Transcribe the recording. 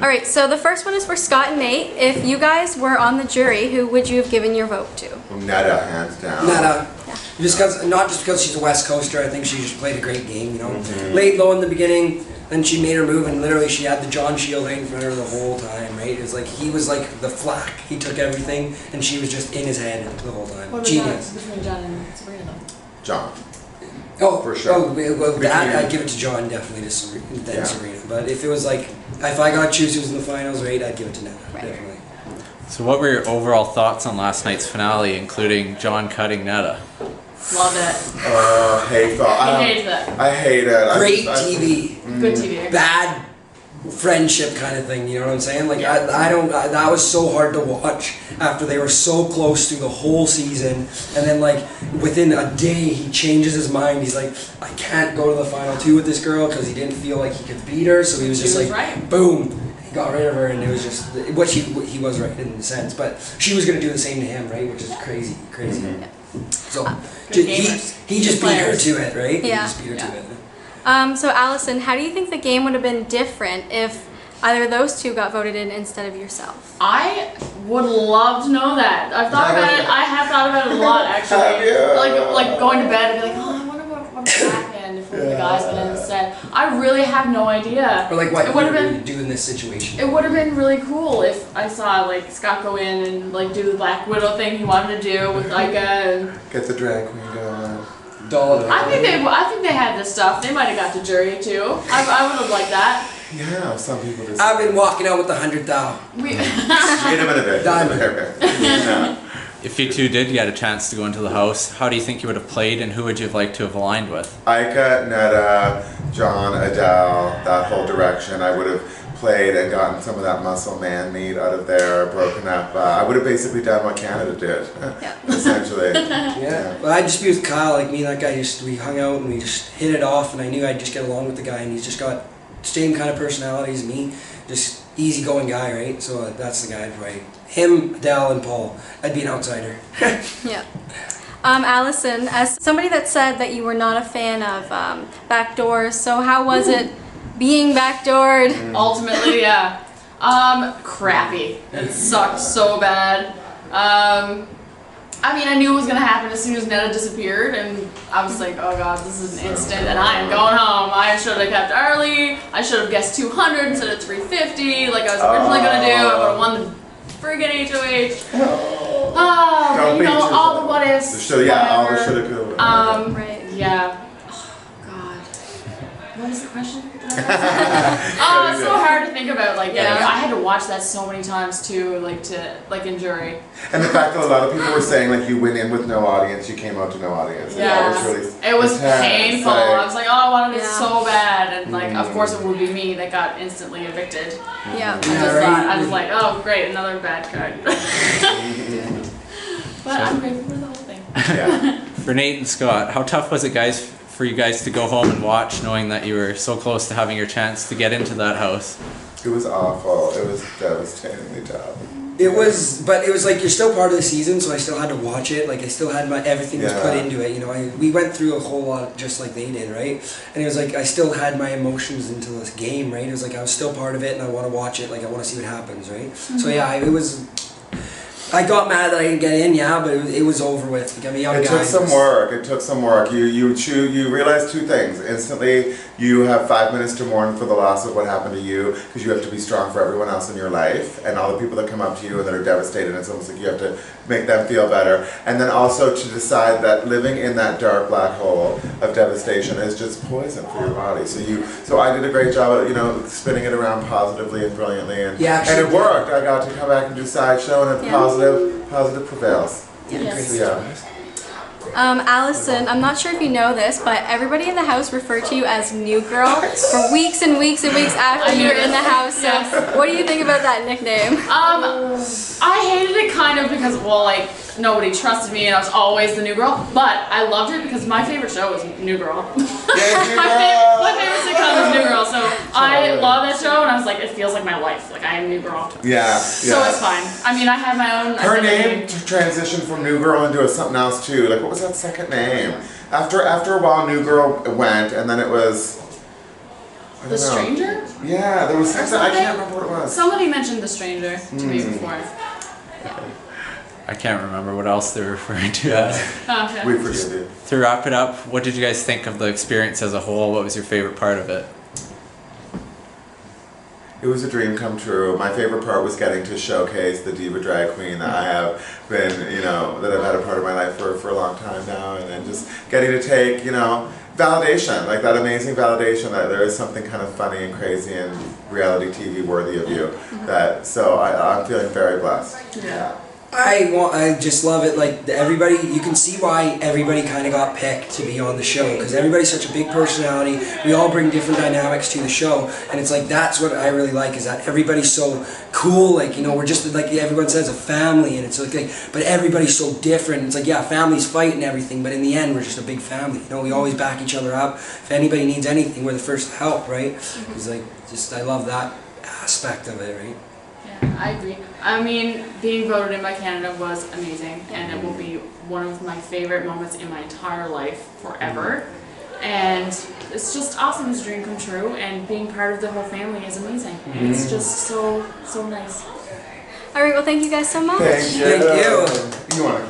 All right, so the first one is for Scott and Nate. If you guys were on the jury, who would you have given your vote to? Netta, hands down. Netta. Yeah. Not just because she's a West Coaster, I think she just played a great game, you know. Laid low in the beginning, then she made her move, and literally she had the John Shield right in front of her the whole time, right? It was like, he was like the flak. He took everything, and she was just in his head the whole time. What Genius. between John and Sabrina though? John. Oh, for sure. Oh, well, that I'd give it to John definitely to Serena. But if it was like, if I got to choose who's in the finals, right, I'd give it to Netta, definitely. So what were your overall thoughts on last night's finale, including John cutting Netta? Love it. Hate I hate that. I hate it. Great TV. Good TV. Bad friendship kind of thing, you know what I'm saying? Like, that was so hard to watch after they were so close through the whole season, and then like within a day he changes his mind. He's like, I can't go to the final 2 with this girl because he didn't feel like he could beat her, so he was just like, right. Boom, he got rid of her, and it was just, he was right in a sense, but she was going to do the same to him, right, which is crazy. So he just beat her to it, right? Yeah. He just beat her to it. So Allison, how do you think the game would have been different if either of those two got voted in instead of yourself? I would love to know that. I've thought about it. I have thought about it a lot, actually. Like going to bed and be like, oh, I wonder what would happen if one of the guys went in instead. I really have no idea. Or like what it would have you been do in this situation. It would have been really cool if I saw like Scott go in and like do the Black Widow thing he wanted to do with Ica and get the drag queen going. I think they had this stuff. They might have got to jury too. I would have liked that. Yeah, some people just. I've been walking out with 100,000. Wait a minute, Diamond. If you two did get a chance to go into the house, how do you think you would have played, and who would you have liked to have aligned with? Ica, Netta, John, Adele, that whole direction. I would have played and gotten some of that muscle man meat out of there, broken up. I would have basically done what Canada did, essentially. Yeah. Well, I'd just be with Kyle, like me and that guy, we hung out and we just hit it off, and I knew I'd just get along with the guy, and he's just got the same kind of personality as me, just easygoing guy, right? So that's the guy I'd play. Him, Adele, and Paul. I'd be an outsider. Yeah. Allison, as somebody that said that you were not a fan of backdoors, so how was it being backdoored? Ultimately, yeah. Crappy. It sucked so bad. I mean, I knew it was gonna happen as soon as Netta disappeared, and I was like, oh god, this is an instant, and I am going home. I should have kept early. I should have guessed 200 instead of 350, like I was originally gonna do. I would have won the friggin' HOH. Oh, you know, all the what ifs. So yeah, all the shoulda, coulda. Right. Yeah. Oh god. What was the question? Oh, it's so hard to think about. Like, you know, I had to watch that so many times too, like in jury. And the fact that a lot of people were saying like you went in with no audience, you came out to no audience. Yeah, it was painful. I was like, oh, I wanted it so bad, and like, of course, it would be me that got instantly evicted. Yeah. I was like, oh, great, another bad card. But I'm grateful for the whole thing. Yeah. For Nate and Scott, how tough was it, guys, for you guys to go home and watch, knowing that you were so close to having your chance to get into that house? It was awful. It was devastatingly tough. It was, but it was like, you're still part of the season, so I still had to watch it. Like, I still had everything was put into it, you know. We went through a whole lot just like they did, right? And it was like, I still had my emotions into this game, right? It was like, I was still part of it, and I want to watch it, like, I want to see what happens, right? So yeah, it was, I got mad that I didn't get in, yeah, but it was over with. Like, I mean, it took some work. It took some work. You realize two things. Instantly, you have 5 minutes to mourn for the loss of what happened to you, because you have to be strong for everyone else in your life, and all the people that come up to you and that are devastated. It's almost like you have to make them feel better. And then also to decide that living in that dark black hole of devastation is just poison for your body. So I did a great job at, you know, spinning it around positively and brilliantly, and it worked. I got to come back and do sideshow, and it's positive prevails. Yes. Yeah. Allison, I'm not sure if you know this, but everybody in the house referred to you as New Girl for weeks and weeks and weeks after you were in the house. So what do you think about that nickname? I hated it kind of because, well, like, nobody trusted me and I was always the new girl, but I loved it because my favorite show was New Girl. My favorite sitcom is New Girl, so I love that show, and I was like, it feels like my life. Like, I am New Girl. Yeah. So it's fine. I mean, I have my own. Her name transitioned from New Girl into something else too. Like, what was that second name? After a while, New Girl went, and then it was The Stranger? Yeah, there was something, I can't remember what it was. Somebody mentioned The Stranger to me before. I can't remember what else they're referring to. Oh, okay. We forgive you. To wrap it up, what did you guys think of the experience as a whole? What was your favorite part of it? It was a dream come true. My favorite part was getting to showcase the diva drag queen that I have been, you know, that I've had a part of my life for a long time now, and then just getting to take, you know, validation, like that amazing validation that there is something kind of funny and crazy and reality TV worthy of you. That so I'm feeling very blessed. Yeah. I just love it. Like everybody, you can see why everybody kind of got picked to be on the show, because everybody's such a big personality. We all bring different dynamics to the show, and it's like that's what I really like, is that everybody's so cool. Like, you know, we're just like everyone says, a family, and it's like but everybody's so different. It's like, yeah, families fight and everything, but in the end, we're just a big family. You know, we always back each other up. If anybody needs anything, we're the first to help, right? It's like I love that aspect of it, right? Yeah, I agree. I mean, being voted in by Canada was amazing, and it will be one of my favorite moments in my entire life forever. And it's just awesome. It's a dream come true, and being part of the whole family is amazing. It's just so nice. All right, well, thank you guys so much. Thank you. Thank you. You want to